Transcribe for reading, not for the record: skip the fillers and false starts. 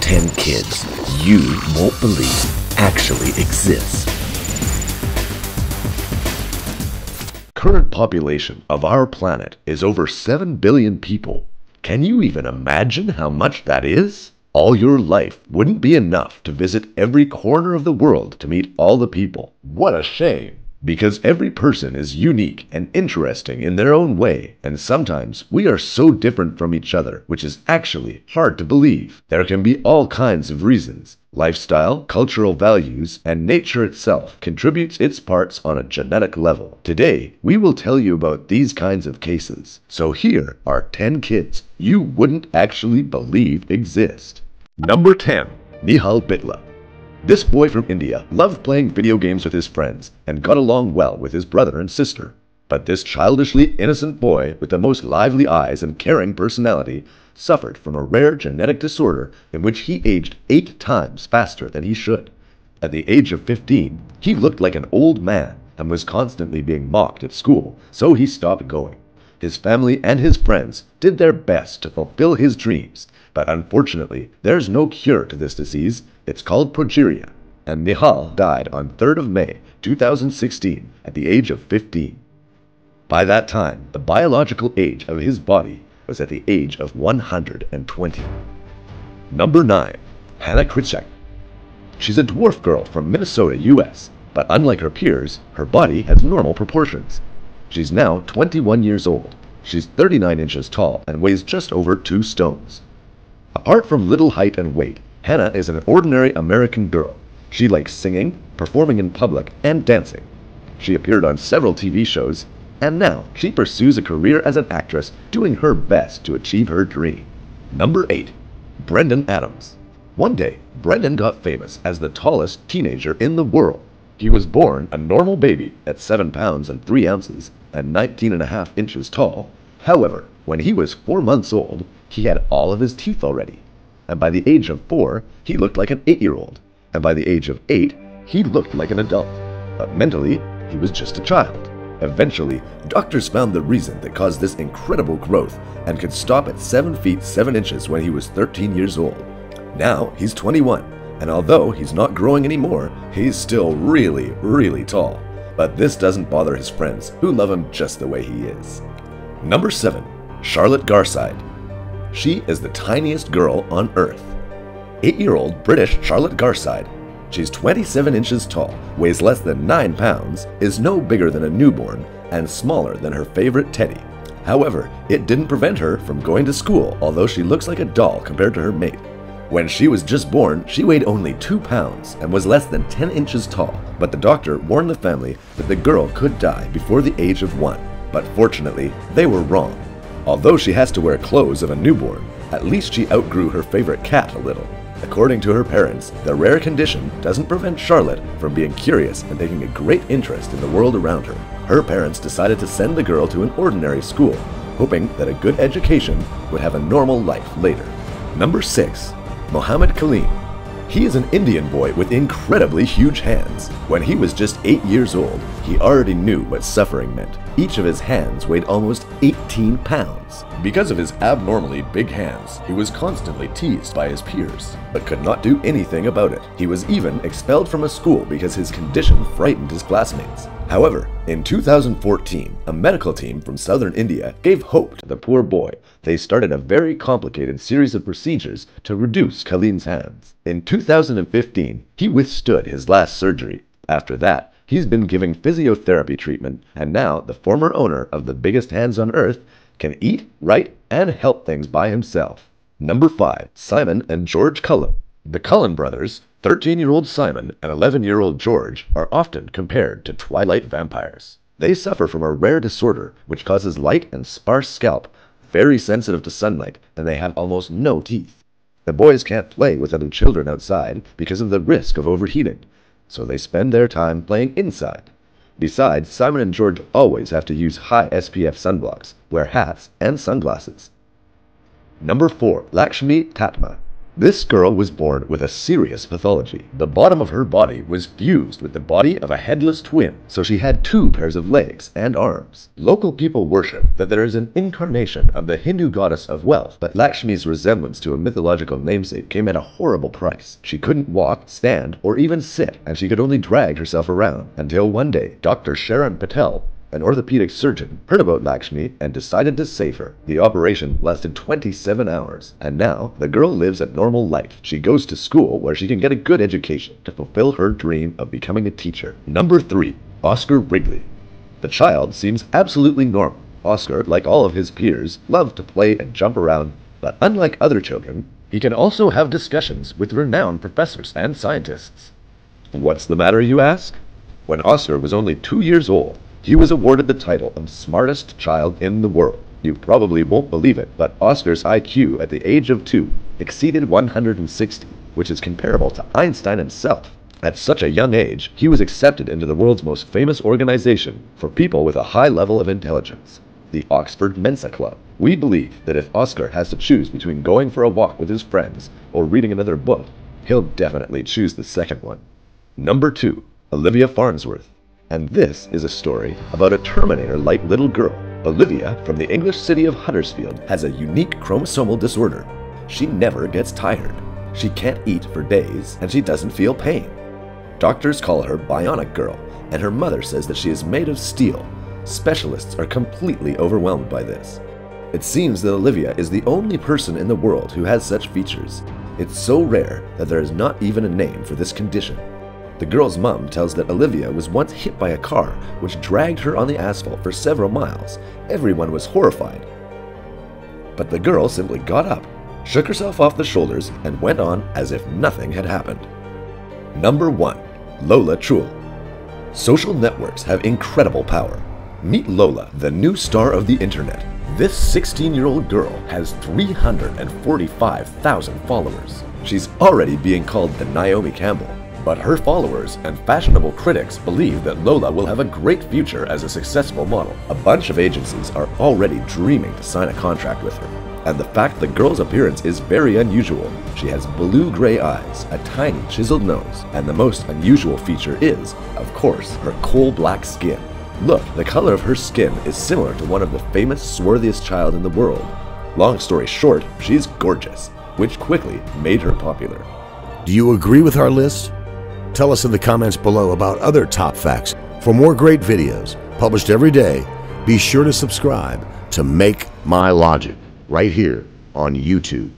10 kids you won't believe actually exist. Current population of our planet is over 7 billion people. Can you even imagine how much that is? All your life wouldn't be enough to visit every corner of the world to meet all the people. What a shame! Because every person is unique and interesting in their own way, and sometimes we are so different from each other, which is actually hard to believe. There can be all kinds of reasons. Lifestyle, cultural values, and nature itself contributes its parts on a genetic level. Today, we will tell you about these kinds of cases. So here are 10 kids you wouldn't actually believe exist. Number 10. Nihal Bitla. This boy from India loved playing video games with his friends and got along well with his brother and sister. But this childishly innocent boy with the most lively eyes and caring personality suffered from a rare genetic disorder in which he aged 8 times faster than he should. At the age of 15, he looked like an old man and was constantly being mocked at school, so he stopped going. His family and his friends did their best to fulfill his dreams, but unfortunately, there's no cure to this disease. It's called progeria, and Nihal died on 3rd of May, 2016, at the age of 15. By that time, the biological age of his body was at the age of 120. Number 9. Hannah Krichek. She's a dwarf girl from Minnesota, US, but unlike her peers, her body has normal proportions. She's now 21 years old. She's 39 inches tall and weighs just over 2 stones. Apart from little height and weight, Hannah is an ordinary American girl. She likes singing, performing in public, and dancing. She appeared on several TV shows, and now she pursues a career as an actress, doing her best to achieve her dream. Number 8. Brendan Adams. One day, Brendan got famous as the tallest teenager in the world. He was born a normal baby at 7 pounds and 3 ounces and 19.5 inches tall. However, when he was 4 months old, he had all of his teeth already. And by the age of 4, he looked like an 8-year-old. And by the age of 8, he looked like an adult. But mentally, he was just a child. Eventually, doctors found the reason that caused this incredible growth and could stop at 7 feet 7 inches when he was 13 years old. Now, he's 21, and although he's not growing anymore, he's still really, really tall. But this doesn't bother his friends, who love him just the way he is. Number 7. Charlotte Garside. She is the tiniest girl on Earth. 8-year-old British Charlotte Garside. She's 27 inches tall, weighs less than 9 pounds, is no bigger than a newborn, and smaller than her favorite teddy. However, it didn't prevent her from going to school, although she looks like a doll compared to her mate. When she was just born, she weighed only 2 pounds and was less than 10 inches tall, but the doctor warned the family that the girl could die before the age of 1. But fortunately, they were wrong. Although she has to wear clothes of a newborn, at least she outgrew her favorite cat a little. According to her parents, the rare condition doesn't prevent Charlotte from being curious and taking a great interest in the world around her. Her parents decided to send the girl to an ordinary school, hoping that a good education would have a normal life later. Number 6. Mohammed Kaleem. He is an Indian boy with incredibly huge hands. When he was just 8 years old, he already knew what suffering meant. Each of his hands weighed almost 18 pounds. Because of his abnormally big hands, he was constantly teased by his peers, but could not do anything about it. He was even expelled from a school because his condition frightened his classmates. However, in 2014, a medical team from southern India gave hope to the poor boy. They started a very complicated series of procedures to reduce Kaleem's hands. In 2015, he withstood his last surgery. After that, he's been giving physiotherapy treatment, and now the former owner of the biggest hands on earth can eat, write, and help things by himself. Number 5. Simon and George Cullen. The Cullen brothers, 13-year-old Simon and 11-year-old George, are often compared to Twilight vampires. They suffer from a rare disorder which causes light and sparse scalp, very sensitive to sunlight, and they have almost no teeth. The boys can't play with other children outside because of the risk of overheating, so they spend their time playing inside. Besides, Simon and George always have to use high SPF sunblocks, wear hats, and sunglasses. Number 4. Lakshmi Tatma. This girl was born with a serious pathology. The bottom of her body was fused with the body of a headless twin, so she had two pairs of legs and arms. Local people worship that there is an incarnation of the Hindu goddess of wealth, but Lakshmi's resemblance to a mythological namesake came at a horrible price. She couldn't walk, stand, or even sit, and she could only drag herself around, until one day, Dr. Sharon Patel, an orthopedic surgeon, heard about Lakshmi and decided to save her. The operation lasted 27 hours, and now the girl lives a normal life. She goes to school where she can get a good education to fulfill her dream of becoming a teacher. Number 3. Oscar Wrigley. The child seems absolutely normal. Oscar, like all of his peers, loved to play and jump around, but unlike other children, he can also have discussions with renowned professors and scientists. What's the matter, you ask? When Oscar was only 2 years old, he was awarded the title of smartest child in the world. You probably won't believe it, but Oscar's IQ at the age of 2 exceeded 160, which is comparable to Einstein himself. At such a young age, he was accepted into the world's most famous organization for people with a high level of intelligence, the Oxford Mensa Club. We believe that if Oscar has to choose between going for a walk with his friends or reading another book, he'll definitely choose the second one. Number 2. Olivia Farnsworth. And this is a story about a Terminator-like little girl. Olivia, from the English city of Huddersfield, has a unique chromosomal disorder. She never gets tired. She can't eat for days, and she doesn't feel pain. Doctors call her Bionic Girl, and her mother says that she is made of steel. Specialists are completely overwhelmed by this. It seems that Olivia is the only person in the world who has such features. It's so rare that there is not even a name for this condition. The girl's mom tells that Olivia was once hit by a car, which dragged her on the asphalt for several miles. Everyone was horrified. But the girl simply got up, shook herself off the shoulders, and went on as if nothing had happened. Number 1. Lola Chul. Social networks have incredible power. Meet Lola, the new star of the internet. This 16-year-old girl has 345,000 followers. She's already being called the Naomi Campbell. But her followers and fashionable critics believe that Lola will have a great future as a successful model. A bunch of agencies are already dreaming to sign a contract with her. And the fact the girl's appearance is very unusual. She has blue-gray eyes, a tiny chiseled nose, and the most unusual feature is, of course, her coal-black skin. Look, the color of her skin is similar to one of the famous swarthiest child in the world. Long story short, she's gorgeous, which quickly made her popular. Do you agree with our list? Tell us in the comments below about other top facts. For more great videos published every day, be sure to subscribe to Make My Logic right here on YouTube.